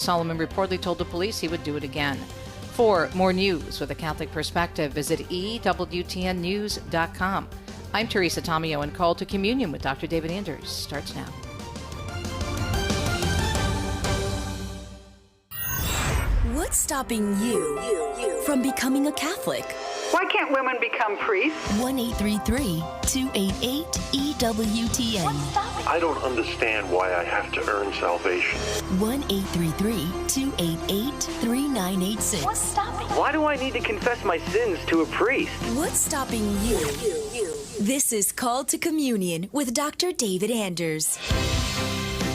Solomon reportedly told the police he would do it again. For more news with a Catholic perspective, visit EWTNnews.com. I'm Teresa Tomeo, and Call to Communion with Dr. David Anders starts now. What's stopping you from becoming a Catholic? Why can't women become priests? 1-833-288-EWTN. I don't understand why I have to earn salvation. 1-833-288-3986. What's stopping you? Why do I need to confess my sins to a priest? What's stopping you? This is Call to Communion with Dr. David Anders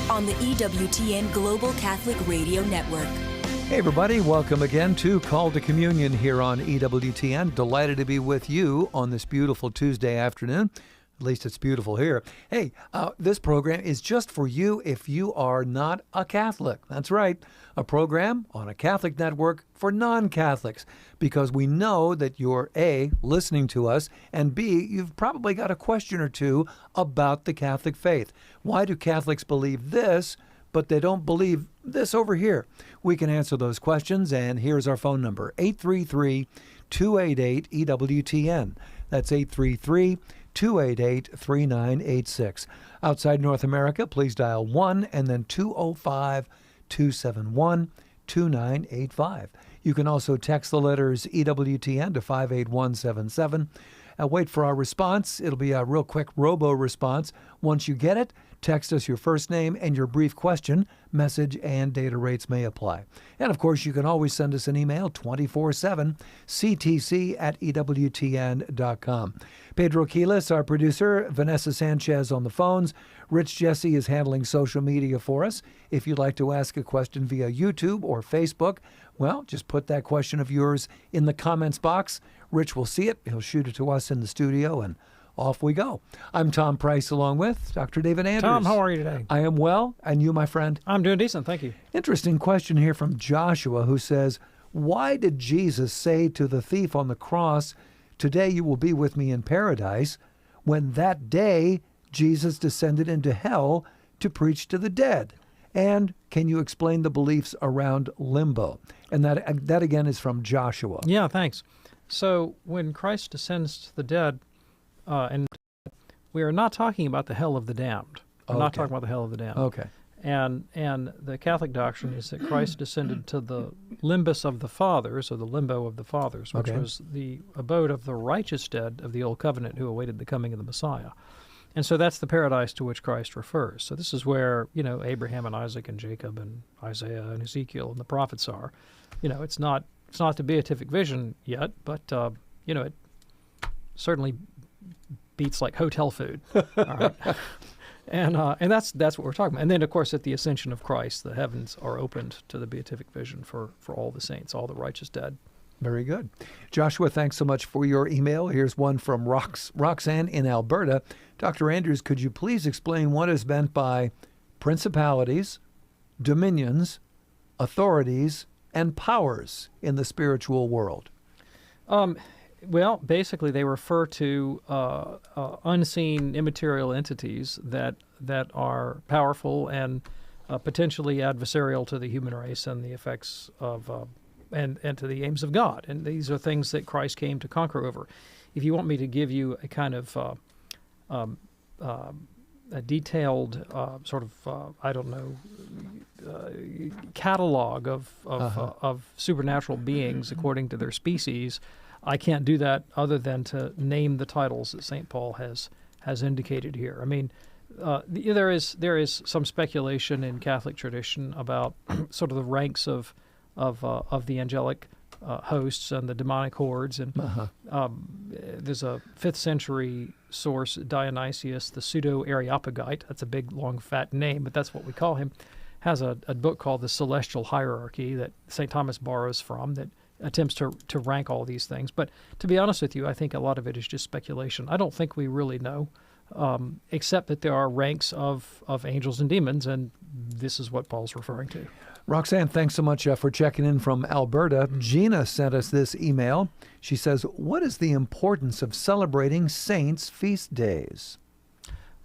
on the EWTN Global Catholic Radio Network. Hey everybody, welcome again to Call to Communion here on EWTN. Delighted to be with you on this beautiful Tuesday afternoon. At least it's beautiful here. Hey, this program is just for you if you are not a Catholic. That's right, a program on a Catholic network for non-Catholics, because we know that you're A, listening to us, and B, you've probably got a question or two about the Catholic faith. Why do Catholics believe this, but they don't believe this over here? We can answer those questions, and here's our phone number, 833-288-EWTN. That's 833-288-3986. Outside North America, please dial 1 and then 205-271-2985. You can also text the letters EWTN to 58177. Wait for our response. It'll be a real quick robo response. Once you get it, text us your first name and your brief question. Message and data rates may apply. And of course, you can always send us an email 24/7, ctc@ewtn.com. Pedro Quiles, our producer, Vanessa Sanchez on the phones. Rich Jesse is handling social media for us. If you'd like to ask a question via YouTube or Facebook, well, just put that question of yours in the comments box. Rich will see it. He'll shoot it to us in the studio, and off we go. I'm Tom Price, along with Dr. David Anders. Tom, how are you today? I am well, and you, my friend? I'm doing decent, thank you. Interesting question here from Joshua, who says, why did Jesus say to the thief on the cross, "Today you will be with me in paradise," when that day Jesus descended into hell to preach to the dead? And can you explain the beliefs around limbo? And that again is from Joshua. Yeah, thanks. So when Christ descends to the dead, and we are not talking about the hell of the damned. We're not talking about the hell of the damned. Okay. And the Catholic doctrine is that Christ descended to the limbus of the fathers, or the limbo of the fathers, which was the abode of the righteous dead of the Old Covenant who awaited the coming of the Messiah. And so that's the paradise to which Christ refers. So this is where, Abraham and Isaac and Jacob and Isaiah and Ezekiel and the prophets are. It's not the beatific vision yet, but, it certainly beats like hotel food. All right. And that's what we're talking about. And then, of course, at the ascension of Christ, the heavens are opened to the beatific vision for all the saints, all the righteous dead. Very good. Joshua, thanks so much for your email. Here's one from Roxanne in Alberta. Dr. Anders, could you please explain what is meant by principalities, dominions, authorities, and powers in the spiritual world? Well, basically, they refer to unseen immaterial entities that are powerful and potentially adversarial to the human race and the effects of and to the aims of God. And these are things that Christ came to conquer over. If you want me to give you a kind of a detailed catalog of supernatural beings according to their species, I can't do that other than to name the titles that St. Paul has indicated here. I mean, there is some speculation in Catholic tradition about sort of the ranks of the angelic hosts and the demonic hordes, and there's a 5th century source, Dionysius, the pseudo-Areopagite. That's a big, long, fat name, but that's what we call him. Has a book called The Celestial Hierarchy that St. Thomas borrows from that attempts to rank all these things. But to be honest with you, I think a lot of it is just speculation. I don't think we really know, except that there are ranks of angels and demons, and this is what Paul's referring to. Roxanne, thanks so much for checking in from Alberta. Gina sent us this email. She says, what is the importance of celebrating saints' feast days?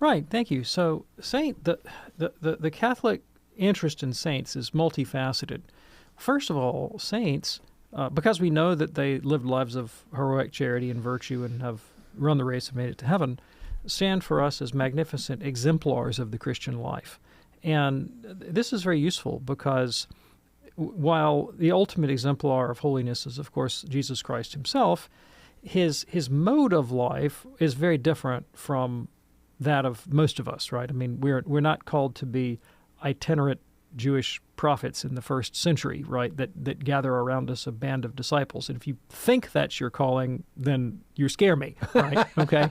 Right, thank you. So the Catholic interest in saints is multifaceted. First of all, saints, because we know that they lived lives of heroic charity and virtue and have run the race and made it to heaven, stand for us as magnificent exemplars of the Christian life. And this is very useful because while the ultimate exemplar of holiness is, of course, Jesus Christ himself, his mode of life is very different from that of most of us, right? I mean, we're not called to be itinerant Jewish prophets in the first century, right, that gather around us a band of disciples. And if you think that's your calling, then you scare me, right? Okay?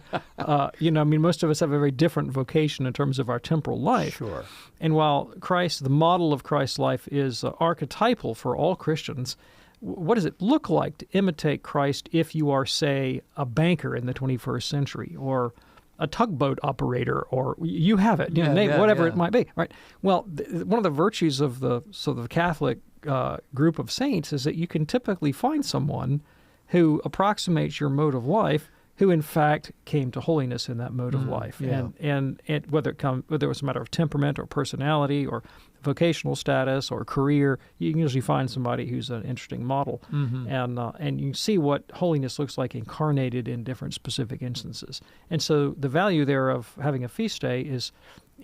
Most of us have a very different vocation in terms of our temporal life. Sure. And while Christ, the model of Christ's life is archetypal for all Christians, what does it look like to imitate Christ if you are, say, a banker in the 21st century, or a tugboat operator, or you have it, whatever it might be, right? Well, one of the virtues of the Catholic group of saints is that you can typically find someone who approximates your mode of life, who in fact came to holiness in that mode of life, and whether it was a matter of temperament or personality or vocational status or career, you can usually find somebody who's an interesting model, and you see what holiness looks like incarnated in different specific instances. And so the value there of having a feast day is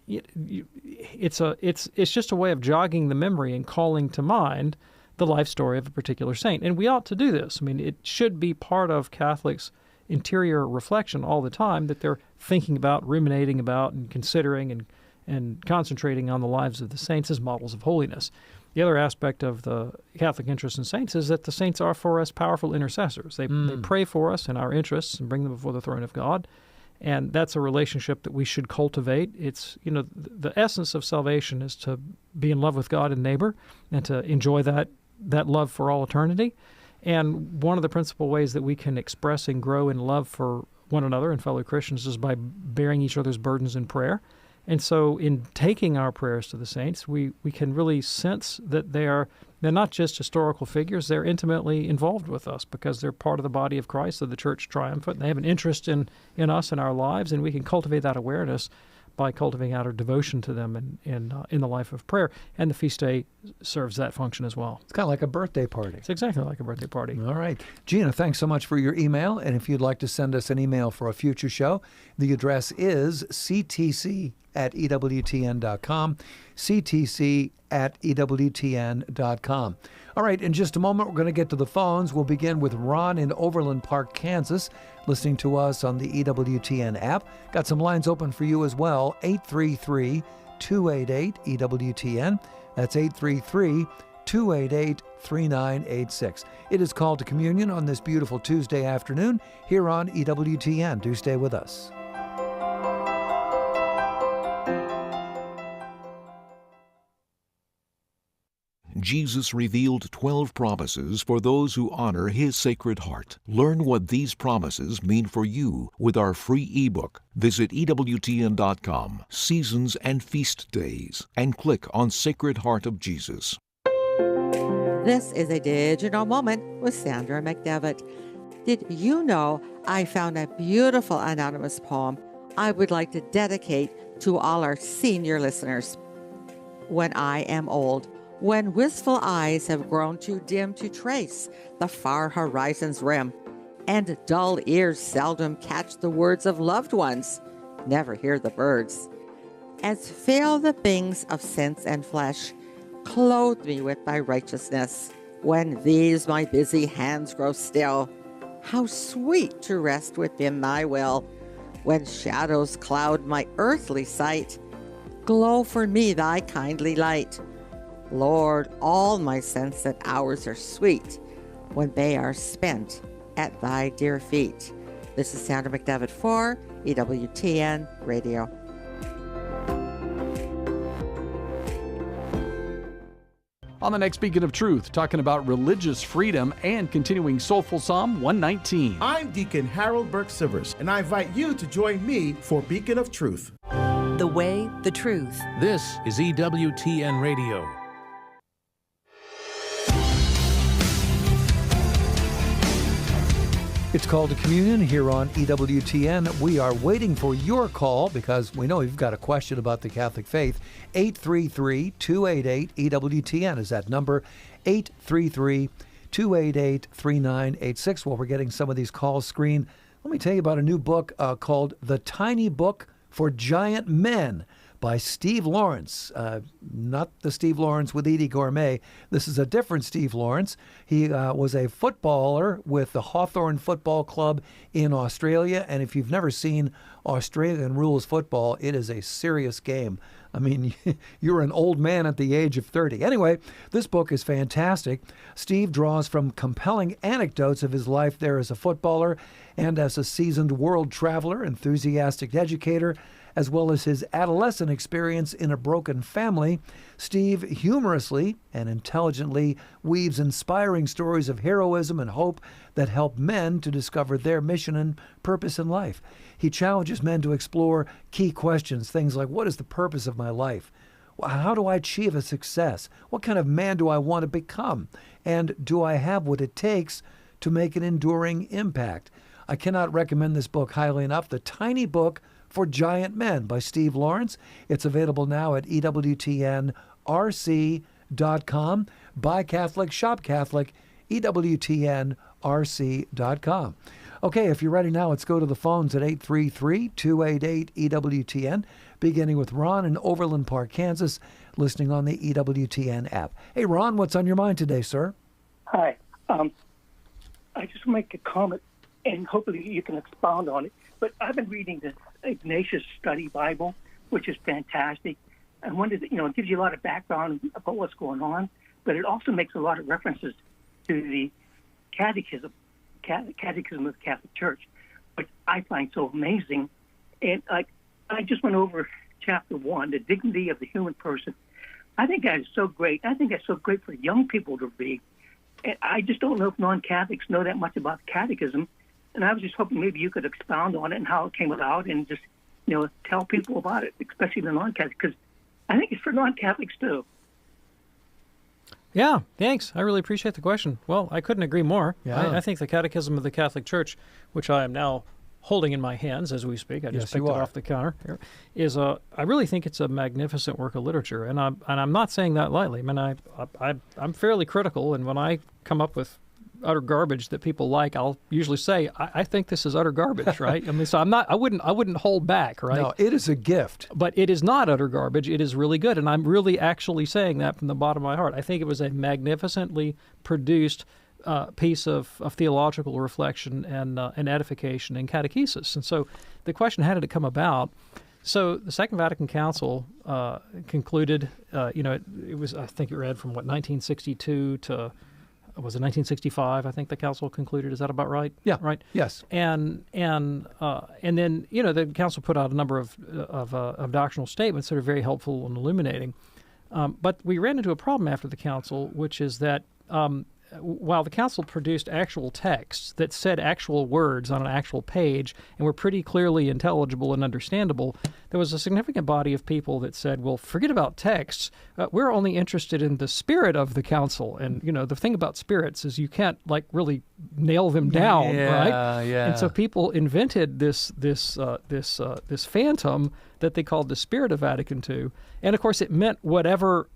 it's just a way of jogging the memory and calling to mind the life story of a particular saint. And we ought to do this. I mean, it should be part of Catholics' interior reflection all the time, that they're thinking about, ruminating about, and considering and concentrating on the lives of the saints as models of holiness. The other aspect of the Catholic interest in saints is that the saints are for us powerful intercessors. They pray for us in our interests and bring them before the throne of God. And that's a relationship that we should cultivate. It's, the essence of salvation is to be in love with God and neighbor and to enjoy that love for all eternity. And one of the principal ways that we can express and grow in love for one another and fellow Christians is by bearing each other's burdens in prayer. And so in taking our prayers to the saints, we can really sense that they're not just historical figures, they're intimately involved with us because they're part of the body of Christ, of the Church Triumphant. They have an interest in us and our lives, and we can cultivate that awareness by cultivating our devotion to them in the life of prayer. And the feast day serves that function as well. It's kind of like a birthday party. It's exactly like a birthday party. All right. Gina, thanks so much for your email. And if you'd like to send us an email for a future show, the address is ctc@ewtn.com, ctc@ewtn.com. All right, in just a moment, we're going to get to the phones. We'll begin with Ron in Overland Park, Kansas, listening to us on the EWTN app. Got some lines open for you as well, 833-288-EWTN. That's 833-288-3986. It is Called to Communion on this beautiful Tuesday afternoon here on EWTN. Do stay with us. Jesus revealed 12 promises for those who honor His Sacred Heart. Learn what these promises mean for you with our free ebook. Visit EWTN.com, Seasons and Feast Days, and click on Sacred Heart of Jesus. This is a digital moment with Sandra McDevitt. Did you know I found a beautiful anonymous poem I would like to dedicate to all our senior listeners? When I am old, when wistful eyes have grown too dim to trace the far horizon's rim, and dull ears seldom catch the words of loved ones, never hear the birds. As fail the things of sense and flesh, clothe me with thy righteousness. When these my busy hands grow still, how sweet to rest within thy will. When shadows cloud my earthly sight, glow for me thy kindly light. Lord, all my sunset hours are sweet when they are spent at thy dear feet. This is Sandra McDevitt for EWTN Radio. On the next Beacon of Truth, talking about religious freedom and continuing Soulful Psalm 119. I'm Deacon Harold Burke-Sivers, and I invite you to join me for Beacon of Truth. The way, the truth. This is EWTN Radio. It's Called to Communion here on EWTN. We are waiting for your call because we know you've got a question about the Catholic faith. 833-288-EWTN is that number, 833-288-3986. While we're getting some of these calls screened, let me tell you about a new book called The Tiny Book for Giant Men by Steve Lawrence. Not the Steve Lawrence with Edie Gourmet. This is a different Steve Lawrence. He was a footballer with the Hawthorn Football Club in Australia. And if you've never seen Australian rules football, it is a serious game. I mean, you're an old man at the age of 30. Anyway, this book is fantastic. Steve draws from compelling anecdotes of his life there as a footballer and as a seasoned world traveler, enthusiastic educator, as well as his adolescent experience in a broken family. Steve humorously and intelligently weaves inspiring stories of heroism and hope that help men to discover their mission and purpose in life. He challenges men to explore key questions, things like, what is the purpose of my life? How do I achieve a success? What kind of man do I want to become? And do I have what it takes to make an enduring impact? I cannot recommend this book highly enough. The Tiny Book for Giant Men by Steve Lawrence. It's available now at EWTNRC.com. Buy Catholic, shop Catholic, EWTNRC.com. Okay, if you're ready now, let's go to the phones at 833-288-EWTN, beginning with Ron in Overland Park, Kansas, listening on the EWTN app. Hey, Ron, what's on your mind today, sir? Hi. I just want to make a comment, and hopefully you can expound on it. But I've been reading the Ignatius Study Bible, which is fantastic. And one, it gives you a lot of background about what's going on, but it also makes a lot of references to the catechism of the Catholic Church, which I find so amazing. And I just went over chapter 1, the dignity of the human person. I think that is so great. I think that's so great for young people to read. And I just don't know if non-Catholics know that much about the catechism. And I was just hoping maybe you could expound on it and how it came about and just, tell people about it, especially the non-Catholics, because I think it's for non-Catholics too. Yeah, thanks. I really appreciate the question. Well, I couldn't agree more. Yeah. I think the Catechism of the Catholic Church, which I am now holding in my hands as we speak, I just picked it off the counter, is I really think it's a magnificent work of literature, and I'm not saying that lightly. I mean, I'm fairly critical, and when I come up with utter garbage that people like, I'll usually say, I think this is utter garbage, right? I mean, so I wouldn't hold back, right? No, it is a gift. But it is not utter garbage. It is really good, and I'm really actually saying that from the bottom of my heart. I think it was a magnificently produced piece of theological reflection and edification and catechesis. And so the question, how did it come about? So the Second Vatican Council concluded, it was, I think it read from 1962 to, was it 1965? I think the council concluded. Is that about right? Yeah. Right. Yes. And then the council put out a number of doctrinal statements that are very helpful and illuminating. But we ran into a problem after the council, which is that while the council produced actual texts that said actual words on an actual page and were pretty clearly intelligible and understandable, there was a significant body of people that said, well, forget about texts. We're only interested in the spirit of the council. And, the thing about spirits is you can't, really nail them down, right? Yeah. And so people invented this phantom that they called the Spirit of Vatican II. And, of course, it meant whatever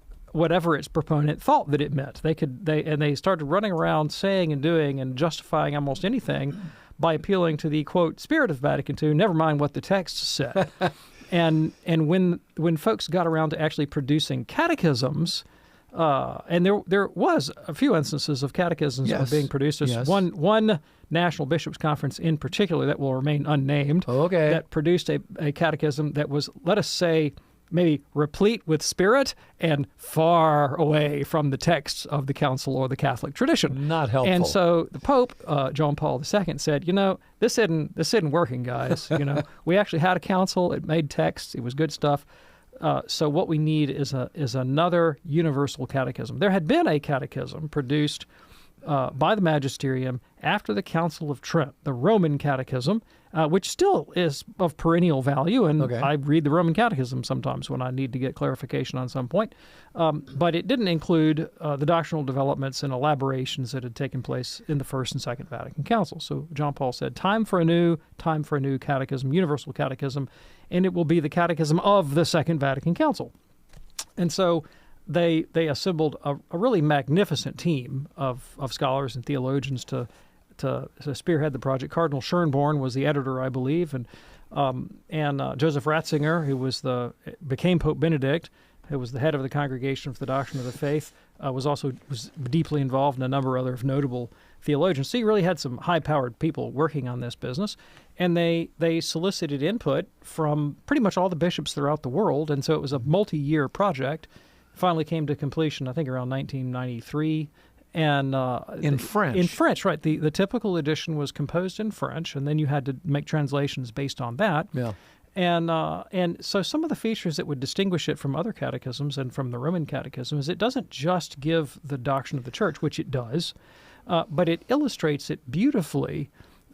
its proponent thought that it meant. They started running around saying and doing and justifying almost anything by appealing to the, quote, Spirit of Vatican II, never mind what the text said. and when folks got around to actually producing catechisms, and there was a few instances of catechisms that were being produced. There's one National Bishops' Conference in particular that will remain unnamed that produced a catechism that was, let us say, maybe replete with spirit and far away from the texts of the council or the Catholic tradition. Not helpful. And so the Pope, John Paul II, said, this isn't working, guys. We actually had a council. It made texts. It was good stuff. So what we need is another universal catechism. There had been a catechism produced by the magisterium after the Council of Trent, the Roman Catechism, which still is of perennial value, and I read the Roman Catechism sometimes when I need to get clarification on some point. But it didn't include the doctrinal developments and elaborations that had taken place in the First and Second Vatican Council. So John Paul said, time for a new catechism, universal catechism, and it will be the catechism of the Second Vatican Council. And so they assembled a really magnificent team of scholars and theologians to spearhead the project. Cardinal Schönborn was the editor, I believe, and Joseph Ratzinger, who became Pope Benedict, who was the head of the Congregation for the Doctrine of the Faith, was deeply involved in a number of other notable theologians. So you really had some high-powered people working on this business, and they solicited input from pretty much all the bishops throughout the world, and so it was a multi-year project. Finally came to completion, I think, around 1993. And in French. In French, right. The typical edition was composed in French, and then you had to make translations based on that. Yeah. And so some of the features that would distinguish it from other catechisms and from the Roman Catechism is it doesn't just give the doctrine of the Church, which it does, but it illustrates it beautifully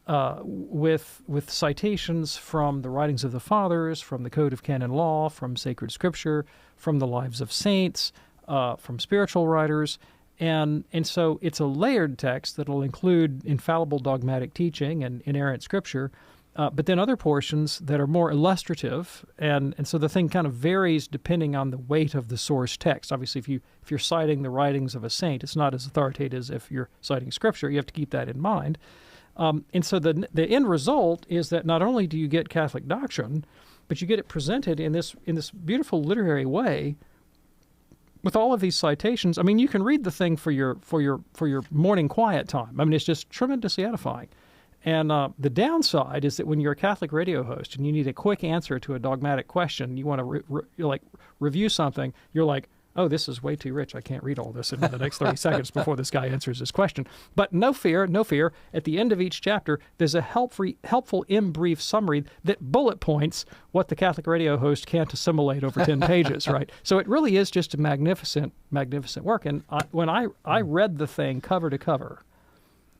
with citations from the writings of the Fathers, from the Code of Canon Law, from sacred Scripture, from the lives of saints, from spiritual writers. And so it's a layered text that will include infallible dogmatic teaching and inerrant Scripture, but then other portions that are more illustrative. And so the thing kind of varies depending on the weight of the source text. Obviously, if you're citing the writings of a saint, it's not as authoritative as if you're citing Scripture. You have to keep that in mind. And so the end result is that not only do you get Catholic doctrine, but you get it presented in this beautiful literary way with all of these citations. I mean, you can read the thing for your morning quiet time. I mean, it's just tremendously edifying. And the downside is that when you're a Catholic radio host and you need a quick answer to a dogmatic question, you want to review something, you're like, oh, this is way too rich. I can't read all this in the next 30 seconds before this guy answers his question. But no fear. At the end of each chapter, there's a helpful in brief summary that bullet points what the Catholic radio host can't assimilate over 10 pages, right? So it really is just a magnificent work. And when I read the thing cover to cover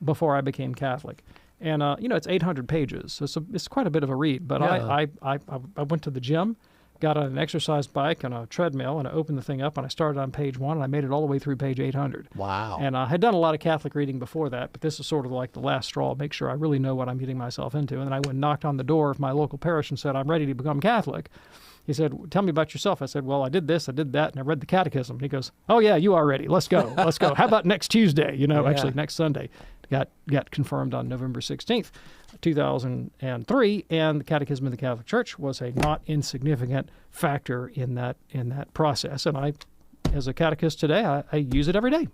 before I became Catholic, and it's 800 pages, so it's quite a bit of a read. But yeah. I went to the gym, got on an exercise bike and a treadmill, and I opened the thing up, and I started on page 1, and I made it all the way through page 800. Wow. And I had done a lot of Catholic reading before that, but this is sort of like the last straw, make sure I really know what I'm getting myself into. And then I went and knocked on the door of my local parish and said, I'm ready to become Catholic. He said, tell me about yourself. I said, well, I did this, I did that, and I read the catechism. He goes, oh, yeah, you are ready. Let's go. How about next Tuesday? Actually next Sunday. Got confirmed on November 16th, 2003, and the Catechism of the Catholic Church was a not insignificant factor in that process. And I, as a catechist today, I use it every day.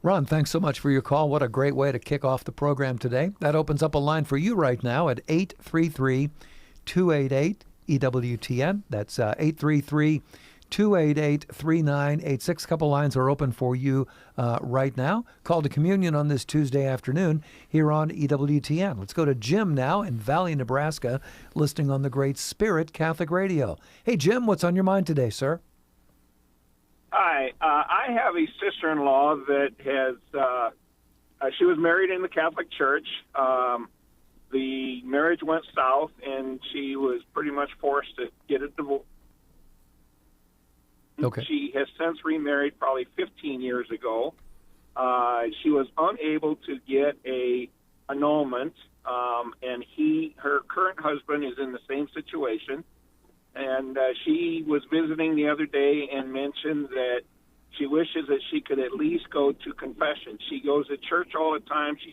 Ron, thanks so much for your call. What a great way to kick off the program today. That opens up a line for you right now at 833-288-EWTN. That's 833-288-3986. A couple lines are open for you right now. Call to communion on this Tuesday afternoon here on EWTN. Let's go to Jim now in Valley, Nebraska, listening on the Great Spirit Catholic Radio. Hey, Jim, what's on your mind today, sir? Hi. I have a sister-in-law that has, she was married in the Catholic Church. The marriage went south, and she was pretty much forced to get a divorce. Okay. She has since remarried probably 15 years ago. She was unable to get a annulment, and her current husband is in the same situation. And she was visiting the other day and mentioned that she wishes that she could at least go to confession. She goes to church all the time. She's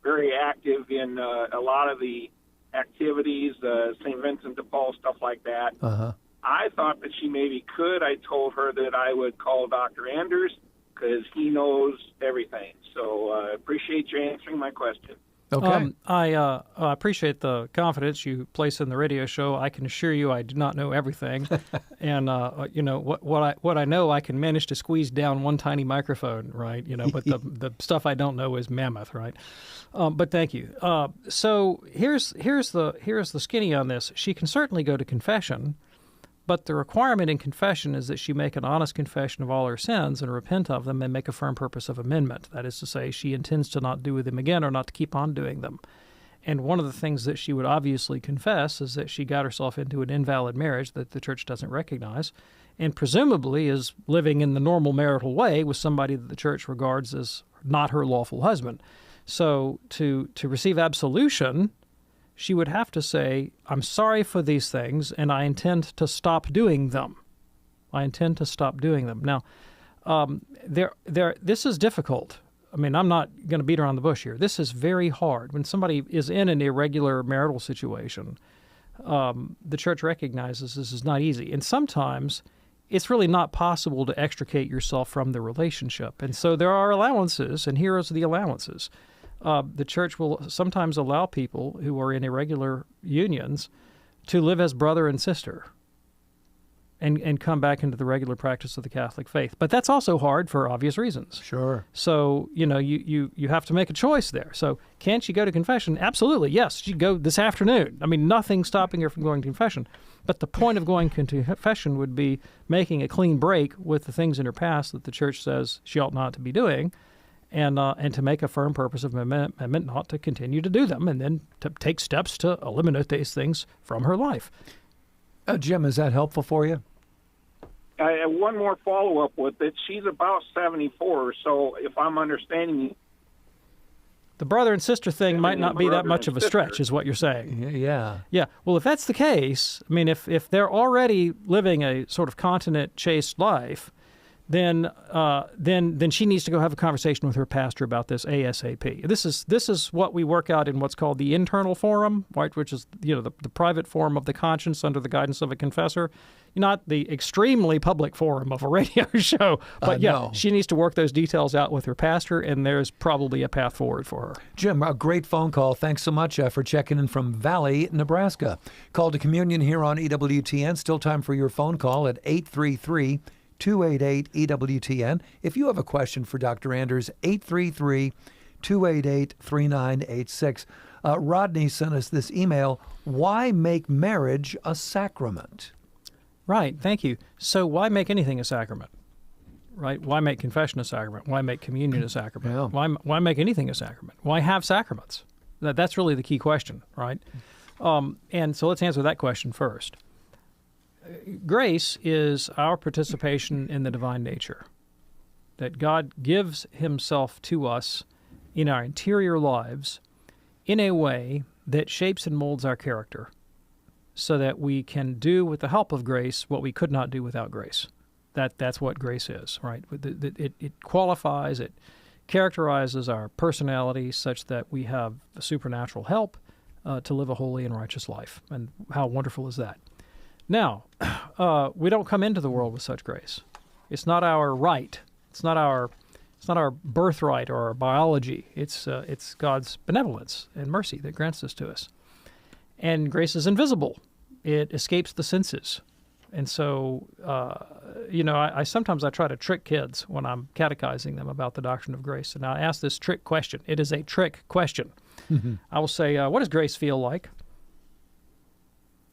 very active in a lot of the activities, St. Vincent de Paul, stuff like that. Uh-huh. I thought that she maybe could. I told her that I would call Dr. Anders because he knows everything. So I appreciate you answering my question. Okay. I appreciate the confidence you place in the radio show. I can assure you I do not know everything. And, what I know, I can manage to squeeze down one tiny microphone, right? But the stuff I don't know is mammoth, right? But thank you. So here's the skinny on this. She can certainly go to confession, But the requirement in confession is that she make an honest confession of all her sins and repent of them and make a firm purpose of amendment. That is to say, she intends to not do them again or not to keep on doing them. And one of the things that she would obviously confess is that she got herself into an invalid marriage that the church doesn't recognize, and presumably is living in the normal marital way with somebody that the church regards as not her lawful husband. So to receive absolution, she would have to say, I'm sorry for these things, and I intend to stop doing them. I intend to stop doing them. Now, this is difficult. I mean, I'm not going to beat around the bush here. This is very hard. When somebody is in an irregular marital situation, the church recognizes this is not easy. And sometimes it's really not possible to extricate yourself from the relationship. And so there are allowances, and here are the allowances. The church will sometimes allow people who are in irregular unions to live as brother and sister and come back into the regular practice of the Catholic faith. But that's also hard for obvious reasons. Sure. So, you have to make a choice there. So can she go to confession? Absolutely, yes. She go this afternoon. I mean, nothing's stopping her from going to confession. But the point of going to confession would be making a clean break with the things in her past that the church says she ought not to be doing, and to make a firm purpose of amendment not to continue to do them, and then to take steps to eliminate these things from her life. Jim, is that helpful for you? I have one more follow-up with it. She's about 74, so if I'm understanding you, the brother and sister thing might not be that much of a stretch, is what you're saying. Yeah. Yeah. Well, if that's the case, I mean, if they're already living a sort of continent chaste life, then she needs to go have a conversation with her pastor about this ASAP. This is what we work out in what's called the internal forum, right, which is the private forum of the conscience under the guidance of a confessor, not the extremely public forum of a radio show. But no. She needs to work those details out with her pastor, and there's probably a path forward for her. Jim, a great phone call. Thanks so much for checking in from Valley, Nebraska. Call to communion here on EWTN. Still time for your phone call at 833-288-EWTN. If you have a question for Dr. Anders, 833-288-3986. Rodney sent us this email. Why make marriage a sacrament? Right, thank you. So why make anything a sacrament? Right? Why make confession a sacrament? Why make communion a sacrament? Yeah. Why make anything a sacrament? Why have sacraments? That's really the key question, right? And so let's answer that question first. Grace is our participation in the divine nature, that God gives himself to us in our interior lives in a way that shapes and molds our character so that we can do with the help of grace what we could not do without grace. That's what grace is, right? It qualifies, it characterizes our personality such that we have a supernatural help to live a holy and righteous life. And how wonderful is that? Now, we don't come into the world with such grace. It's not our right. It's not our birthright or our biology. It's God's benevolence and mercy that grants this to us. And grace is invisible. It escapes the senses. And so, I sometimes try to trick kids when I'm catechizing them about the doctrine of grace. And I ask this trick question. It is a trick question. Mm-hmm. I will say, what does grace feel like?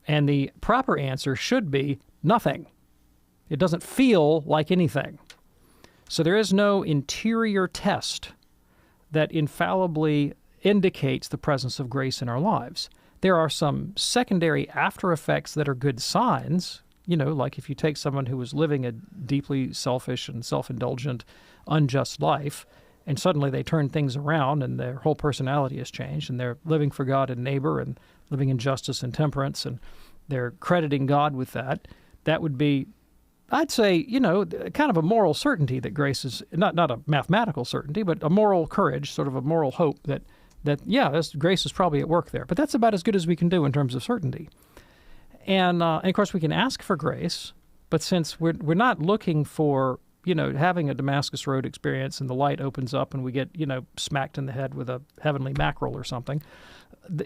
And the proper answer should be nothing. It doesn't feel like anything. So there is no interior test that infallibly indicates the presence of grace in our lives. There are some secondary after effects that are good signs, like if you take someone who was living a deeply selfish and self-indulgent, unjust life, and suddenly they turn things around and their whole personality has changed, and they're living for God and neighbor and living in justice and temperance, and they're crediting God with that. That would be, I'd say, kind of a moral certainty that grace is, not a mathematical certainty, but a moral courage, sort of a moral hope that grace is probably at work there. But that's about as good as we can do in terms of certainty. And of course, we can ask for grace, but since we're not looking for, having a Damascus Road experience and the light opens up and we get, smacked in the head with a heavenly mackerel or something,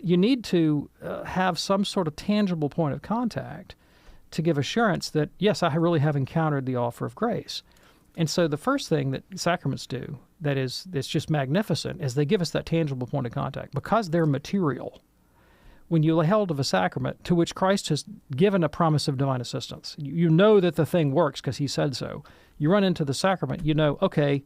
you need to have some sort of tangible point of contact to give assurance that, yes, I really have encountered the offer of grace. And so the first thing that sacraments do that's just magnificent is they give us that tangible point of contact. Because they're material, when you lay hold of a sacrament to which Christ has given a promise of divine assistance, you know that the thing works because he said so. You run into the sacrament, you know, okay,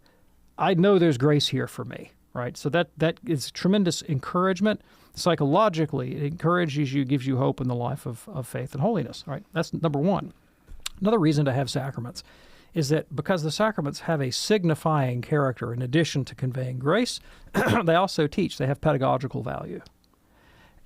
I know there's grace here for me, right? So that is tremendous encouragement. Psychologically, it encourages you, gives you hope in the life of faith and holiness, right? That's number one. Another reason to have sacraments is that because the sacraments have a signifying character in addition to conveying grace, they also teach. They have pedagogical value.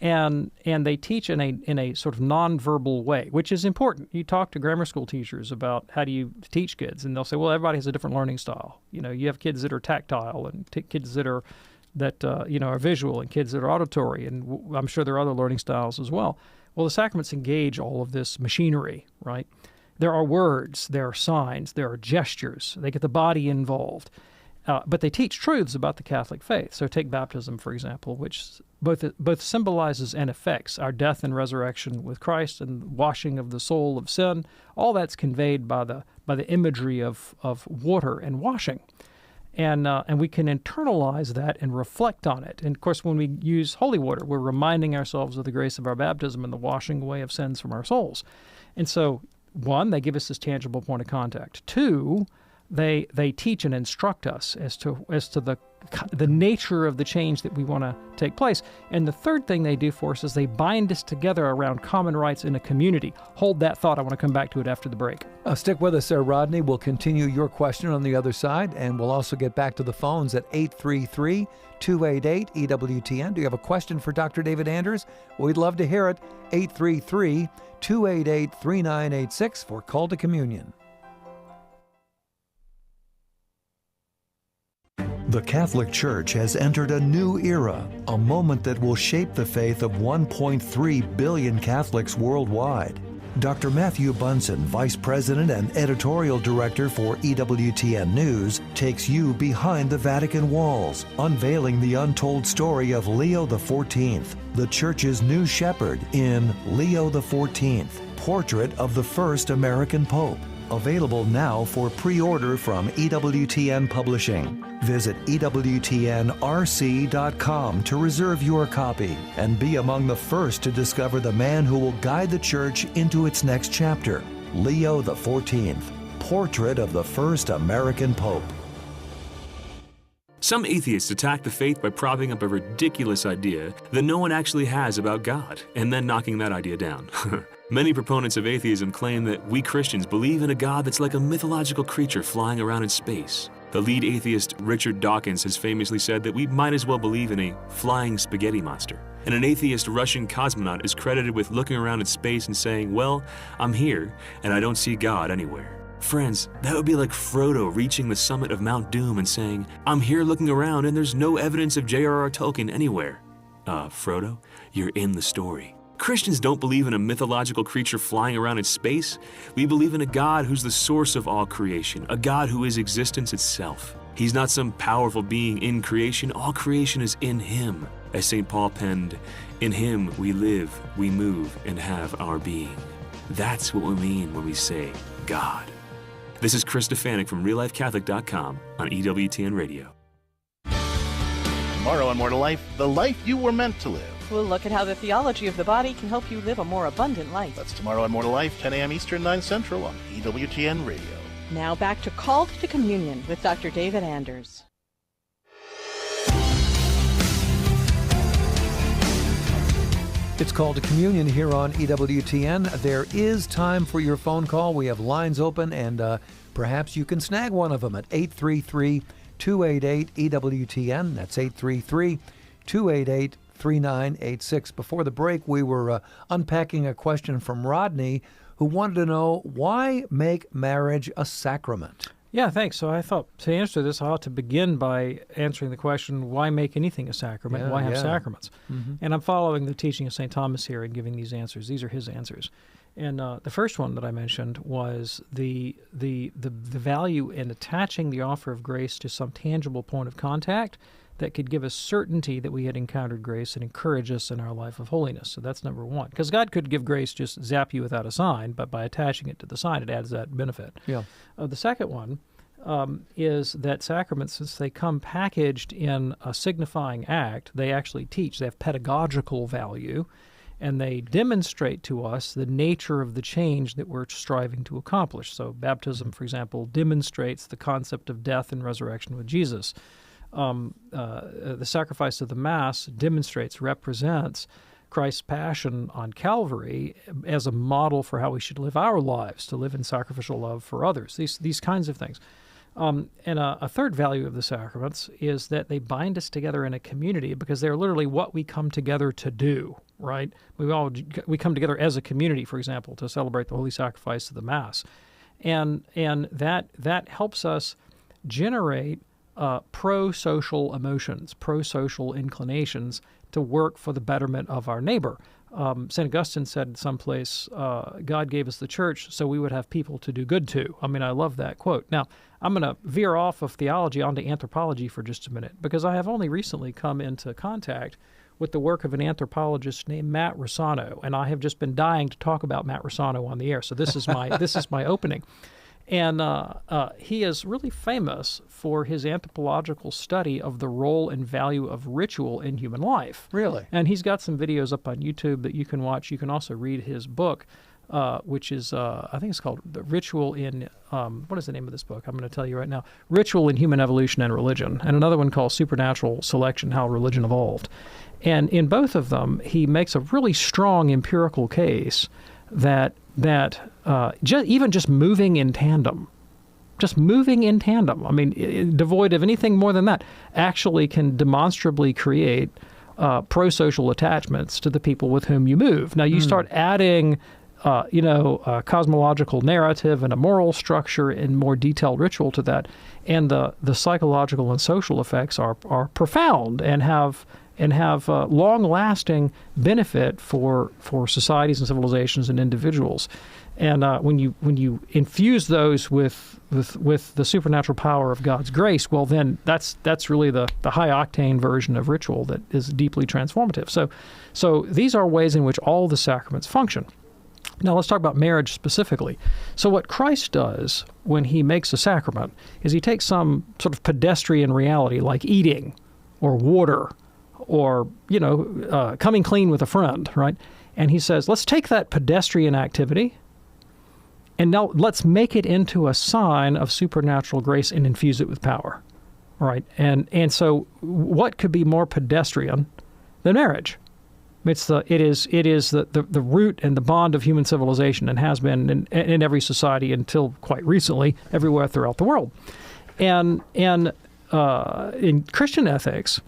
And they teach in a sort of nonverbal way, which is important. You talk to grammar school teachers about how do you teach kids, and they'll say, well, everybody has a different learning style. You know, you have kids that are tactile and kids that are visual and kids that are auditory, and I'm sure there are other learning styles as well. Well, the sacraments engage all of this machinery, right? There are words, there are signs, there are gestures. They get the body involved. But they teach truths about the Catholic faith. So take baptism, for example, which both symbolizes and affects our death and resurrection with Christ and washing of the soul of sin. All that's conveyed by the imagery of water and washing. And we can internalize that and reflect on it. And, of course, when we use holy water, we're reminding ourselves of the grace of our baptism and the washing away of sins from our souls. And so, one, they give us this tangible point of contact. Two, they teach and instruct us as to the nature of the change that we want to take place. And the third thing they do for us is they bind us together around common rights in a community. Hold that thought. I want to come back to it after the break. Stick with us there, Rodney. We'll continue your question on the other side, and we'll also get back to the phones at 833-288-EWTN. Do you have a question for Dr. David Anders? We'd love to hear it. 833-288-3986 for Call to Communion. The Catholic Church has entered a new era, a moment that will shape the faith of 1.3 billion Catholics worldwide. Dr. Matthew Bunson, Vice President and Editorial Director for EWTN News, takes you behind the Vatican walls, unveiling the untold story of Leo XIV, the Church's new shepherd in Leo XIV, Portrait of the First American Pope. Available now for pre-order from EWTN Publishing. Visit EWTNRC.com to reserve your copy and be among the first to discover the man who will guide the Church into its next chapter, Leo XIV, Portrait of the First American Pope. Some atheists attack the faith by propping up a ridiculous idea that no one actually has about God, and then knocking that idea down. Many proponents of atheism claim that we Christians believe in a God that's like a mythological creature flying around in space. The lead atheist, Richard Dawkins, has famously said that we might as well believe in a flying spaghetti monster. And an atheist Russian cosmonaut is credited with looking around in space and saying, well, I'm here, and I don't see God anywhere. Friends, that would be like Frodo reaching the summit of Mount Doom and saying, I'm here looking around and there's no evidence of J.R.R. Tolkien anywhere. Frodo, you're in the story. Christians don't believe in a mythological creature flying around in space. We believe in a God who's the source of all creation, a God who is existence itself. He's not some powerful being in creation. All creation is in Him. As St. Paul penned, in Him we live, we move, and have our being. That's what we mean when we say God. This is Chris Stefanik from RealLifeCatholic.com on EWTN Radio. Tomorrow on More to Life, the life you were meant to live. We'll look at how the theology of the body can help you live a more abundant life. That's tomorrow on More to Life, 10 a.m. Eastern, 9 Central on EWTN Radio. Now back to Called to Communion with Dr. David Anders. It's Called to Communion here on EWTN. There is time for your phone call. We have lines open, and perhaps you can snag one of them at 833-288-EWTN. That's 833-288-3986. Before the break, we were unpacking a question from Rodney, who wanted to know, why make marriage a sacrament? Yeah, thanks. So I thought to answer this, I ought to begin by answering the question, why make anything a sacrament? Why have sacraments? Mm-hmm. And I'm following the teaching of St. Thomas here and giving these answers. These are his answers. And the first one that I mentioned was the value in attaching the offer of grace to some tangible point of contact that could give us certainty that we had encountered grace and encourage us in our life of holiness. So that's number one. Because God could give grace, just zap you without a sign, but by attaching it to the sign, it adds that benefit. Yeah. The second one is that sacraments, since they come packaged in a signifying act, they actually teach. They have pedagogical value. and they demonstrate to us the nature of the change that we're striving to accomplish. So baptism, for example, demonstrates the concept of death and resurrection with Jesus. The sacrifice of the Mass demonstrates, represents Christ's passion on Calvary as a model for how we should live our lives, to live in sacrificial love for others, these kinds of things. And a third value of the sacraments is that they bind us together in a community, because they're literally what we come together to do, right? We come together as a community, for example, to celebrate the holy sacrifice of the Mass. And that helps us generate pro-social emotions, pro-social inclinations to work for the betterment of our neighbor. St. Augustine said someplace, God gave us the church so we would have people to do good to. I mean, I love that quote. Now, I'm going to veer off of theology onto anthropology for just a minute, because I have only recently come into contact with the work of an anthropologist named Matt Rossano, and I have just been dying to talk about Matt Rossano on the air. So this is my opening. And he is really famous for his anthropological study of the role and value of ritual in human life. Really? And he's got some videos up on YouTube that you can watch. You can also read his book, which is, I think it's called The Ritual in, what is the name of this book? I'm going to tell you right now. Ritual in Human Evolution and Religion. And another one called Supernatural Selection, How Religion Evolved. And in both of them, he makes a really strong empirical case that even just moving in tandem, I mean, devoid of anything more than that, actually can demonstrably create pro-social attachments to the people with whom you move. Now, you start adding, a cosmological narrative and a moral structure and more detailed ritual to that, and the psychological and social effects are profound and have long-lasting benefit for societies and civilizations and individuals. And when you infuse those with the supernatural power of God's grace, well, then that's really the high-octane version of ritual that is deeply transformative. So these are ways in which all the sacraments function. Now let's talk about marriage specifically. So what Christ does when he makes a sacrament is he takes some sort of pedestrian reality like eating or water or, coming clean with a friend, right? And he says, let's take that pedestrian activity and now let's make it into a sign of supernatural grace and infuse it with power, right? And so what could be more pedestrian than marriage? It is the root and the bond of human civilization, and has been in every society until quite recently everywhere throughout the world. And in Christian ethics,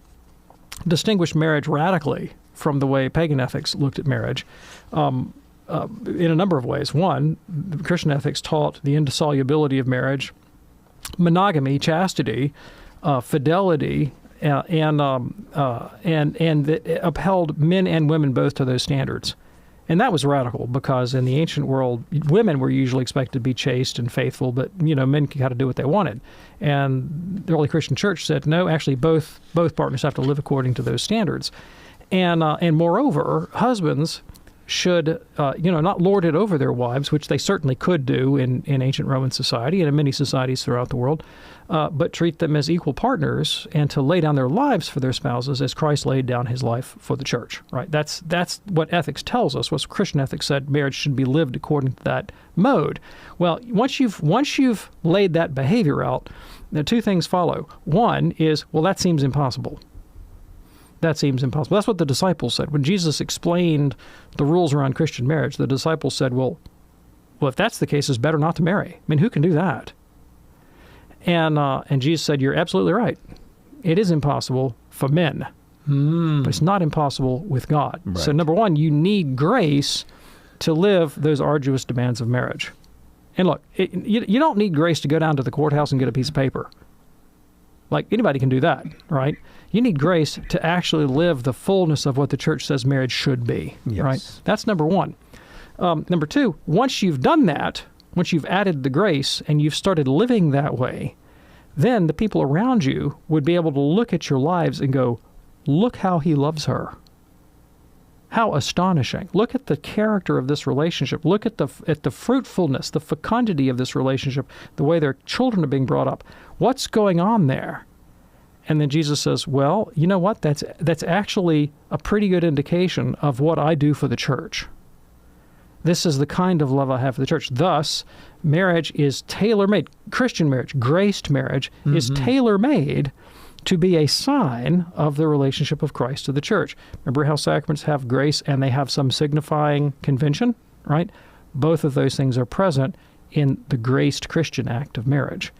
distinguished marriage radically from the way pagan ethics looked at marriage in a number of ways. One, Christian ethics taught the indissolubility of marriage, monogamy, chastity, fidelity, and upheld men and women both to those standards. And that was radical because in the ancient world, women were usually expected to be chaste and faithful, but men had to do what they wanted. And the early Christian church said, no, actually both partners have to live according to those standards. And moreover, husbands should not lord it over their wives, which they certainly could do in ancient Roman society and in many societies throughout the world, but treat them as equal partners and to lay down their lives for their spouses as Christ laid down his life for the church. Right? That's what ethics tells us. What Christian ethics said marriage should be lived according to that mode. Well, once you've laid that behavior out, the two things follow. One is, well, that seems impossible. That seems impossible. That's what the disciples said. When Jesus explained the rules around Christian marriage, the disciples said, well, if that's the case, it's better not to marry. I mean, who can do that? And Jesus said, you're absolutely right. It is impossible for men, but it's not impossible with God. Right. So number one, you need grace to live those arduous demands of marriage. And look, you don't need grace to go down to the courthouse and get a piece of paper. Like, anybody can do that, right? You need grace to actually live the fullness of what the church says marriage should be, right? That's number one. Number two, once you've done that, once you've added the grace and you've started living that way, then the people around you would be able to look at your lives and go, look how he loves her. How astonishing. Look at the character of this relationship. Look at the fruitfulness, the fecundity of this relationship, the way their children are being brought up. What's going on there? And then Jesus says, well, you know what? That's actually a pretty good indication of what I do for the church. This is the kind of love I have for the church. Thus, marriage is tailor-made. Christian marriage, graced marriage, is tailor-made to be a sign of the relationship of Christ to the church. Remember how sacraments have grace and they have some signifying convention, right? Both of those things are present in the graced Christian act of marriage.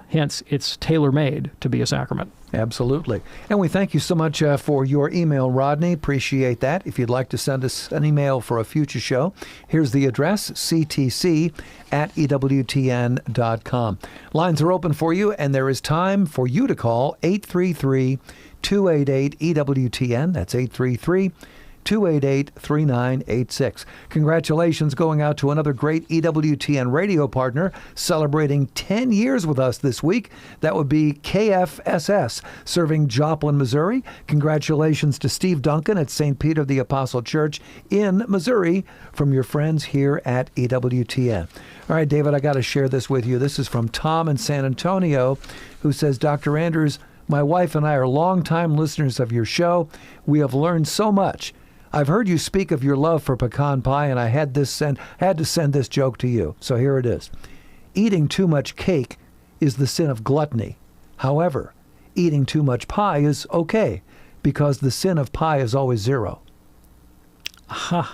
Hence, it's tailor-made to be a sacrament. Absolutely. And we thank you so much for your email, Rodney. Appreciate that. If you'd like to send us an email for a future show, here's the address, ctc@ewtn.com. Lines are open for you, and there is time for you to call 833-288-EWTN. That's 833-288-3986. Congratulations going out to another great EWTN radio partner celebrating 10 years with us this week. That would be KFSS, serving Joplin, Missouri. Congratulations to Steve Duncan at St. Peter the Apostle Church in Missouri from your friends here at EWTN. All right, David, I got to share this with you. This is from Tom in San Antonio, who says, Dr. Anders, my wife and I are longtime listeners of your show. We have learned so much. I've heard you speak of your love for pecan pie, and I had to send this joke to you. So here it is. Eating too much cake is the sin of gluttony. However, eating too much pie is okay, because the sin of pie is always 0. How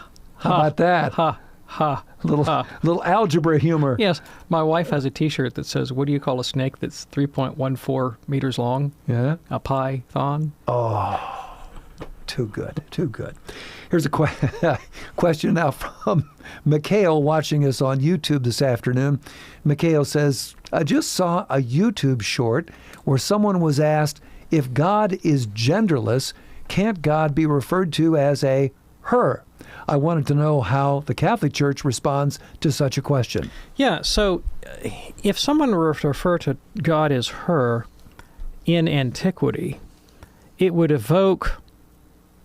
about that? Little algebra humor. Yes. My wife has a T-shirt that says, what do you call a snake that's 3.14 meters long? Yeah. A python. Oh. Too good. Here's a question now from Mikhail watching us on YouTube this afternoon. Mikhail says, I just saw a YouTube short where someone was asked, if God is genderless, can't God be referred to as a her? I wanted to know how the Catholic Church responds to such a question. Yeah, so if someone were to refer to God as her in antiquity, it would evoke